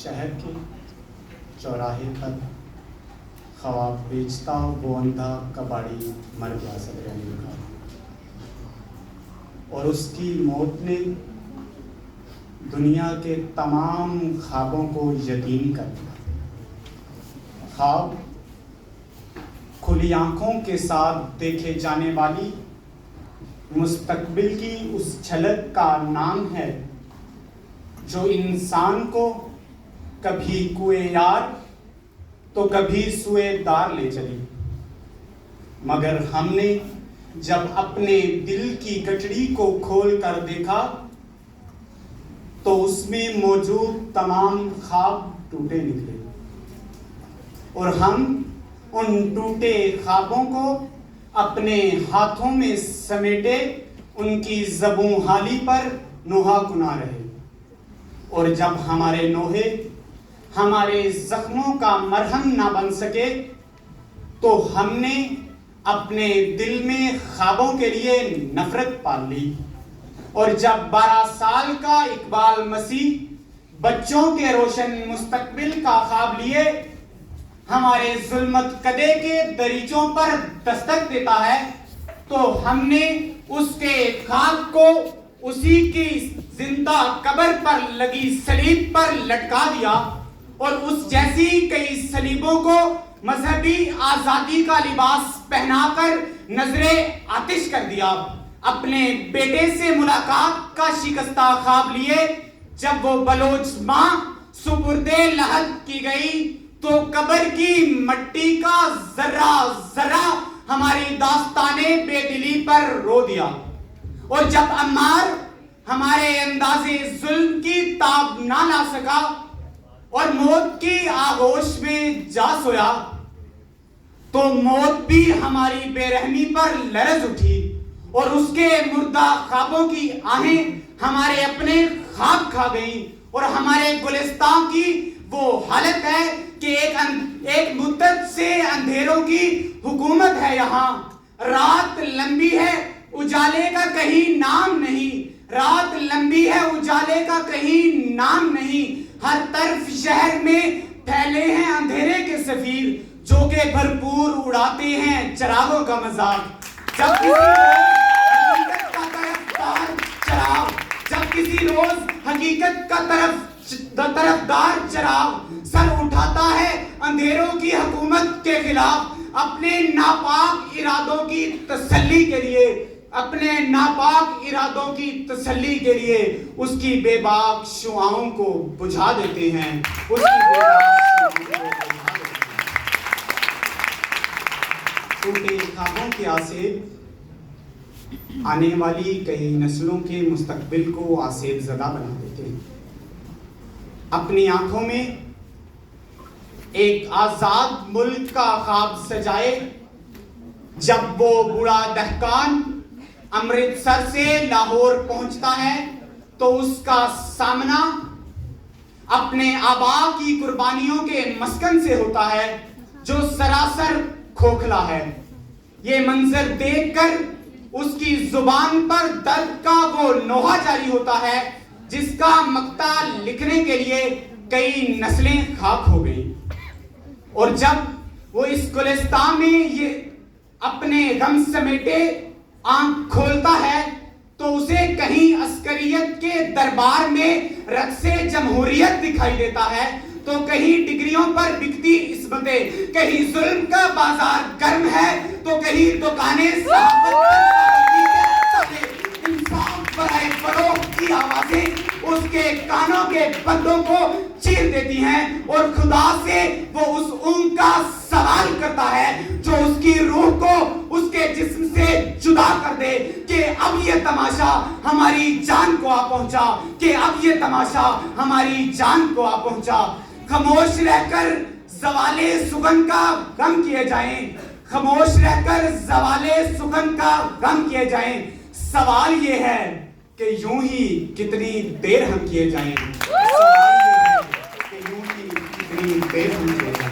شہر کے چوراہے پر خواب بیچتا وہ اندھا کباڑی مر گیا صدر علی کا، اور اس کی موت نے دنیا کے تمام خوابوں کو یتیم کر دیا۔ خواب کھلی آنکھوں کے ساتھ دیکھے جانے والی مستقبل کی اس جھلک کا نام ہے جو انسان کو کبھی کوئے یار تو کبھی سوئے دار لے چلی، مگر ہم نے جب اپنے دل کی گٹڑی کو کھول کر دیکھا تو اس میں موجود تمام خواب ٹوٹے نکلے، اور ہم ان ٹوٹے خوابوں کو اپنے ہاتھوں میں سمیٹے ان کی زبوں حالی پر نوحہ کنا رہے، اور جب ہمارے نوحے ہمارے زخموں کا مرہم نہ بن سکے تو ہم نے اپنے دل میں خوابوں کے لیے نفرت پال لی، اور جب 12 سال کا اقبال مسیح بچوں کے روشن مستقبل کا خواب لیے ہمارے ظلمت کدے کے دریچوں پر دستک دیتا ہے تو ہم نے اس کے خواب کو اسی کی زندہ قبر پر لگی صلیب پر لٹکا دیا، اور اس جیسی کئی صلیبوں کو مذہبی آزادی کا لباس پہنا کر نظر آتش کر دیا۔ اپنے بیٹے سے ملاقات کا شکستہ خواب لیے جب وہ بلوچ ماں سپردے لحد کی گئی تو قبر کی مٹی کا ذرہ ذرہ ہماری داستان بے دلی پر رو دیا، اور جب عمار ہمارے انداز ظلم کی تاب نہ لا سکا اور موت کی آغوش میں جا سویا تو موت بھی ہماری بے رحمی پر لرز اٹھی، اور اس کے مردہ خوابوں کی آہیں ہمارے اپنے خواب کھا گئیں، اور ہمارے گلستان کی وہ حالت ہے کہ ایک مدت سے اندھیروں کی حکومت ہے یہاں۔ رات لمبی ہے اجالے کا کہیں نام نہیں، رات لمبی ہے اجالے کا کہیں نام نہیں، ہر طرف شہر میں پھیلے ہیں اندھیرے کے سفیر جو کہ بھرپور اڑاتے ہیں چراغوں کا مذاق۔ جب کسی روز حقیقت کا طرفدار چراغ سر اٹھاتا ہے اندھیروں کی حکومت کے خلاف، اپنے ناپاک ارادوں کی تسلی کے لیے، اپنے ناپاک ارادوں کی تسلی کے لیے اس کی بے باک شعاؤں کو بجھا دیتے ہیں، اس کی بے باک شعاؤں کو بجھا دیتے ہیں۔ ٹوٹے خوابوں کے آسیب آنے والی کئی نسلوں کے مستقبل کو آسیب زدہ بنا دیتے ہیں۔ اپنی آنکھوں میں ایک آزاد ملک کا خواب سجائے جب وہ بوڑھا دہقان امرتسر سے لاہور پہنچتا ہے تو اس کا سامنا اپنے آبا کی قربانیوں کے مسکن سے ہوتا ہے جو سراسر کھوکھلا ہے۔ یہ منظر دیکھ کر اس کی زبان پر درد کا وہ نوحہ جاری ہوتا ہے جس کا مقطع لکھنے کے لیے کئی نسلیں خاک ہو گئی، اور جب وہ اس گلستان میں یہ اپنے غم سمیٹے آنکھ کھولتا ہے تو اسے کہیں عسکریت کے دربار میں رقص جمہوریت دکھائی دیتا ہے تو کہیں ڈگریوں پر بکتی عصمتیں، کہیں ظلم کا بازار گرم ہے تو کہیں دکانیں انصاف برائے فروخت کی آوازیں اس کے کانوں کے بندوں کو چیر دیتی ہیں، اور خدا سے وہ اس اونگ کا سوال کرتا ہے جو اس کی روح کو اس کے جسم سے جدا کر دے کہ اب یہ تماشا ہماری جان کو آ پہنچا، کہ اب یہ تماشا ہماری جان کو آ پہنچا۔ خاموش رہ کر زوال سخن کا غم کیے جائیں، خاموش رہ کر زوال سخن کا غم کیے جائیں، سوال یہ ہے کہ یوں ہی کتنی دیر ہم کیے جائیں، سوال یہ ہے کہ یوں ہی کتنی دیر ہم کیے جائیں۔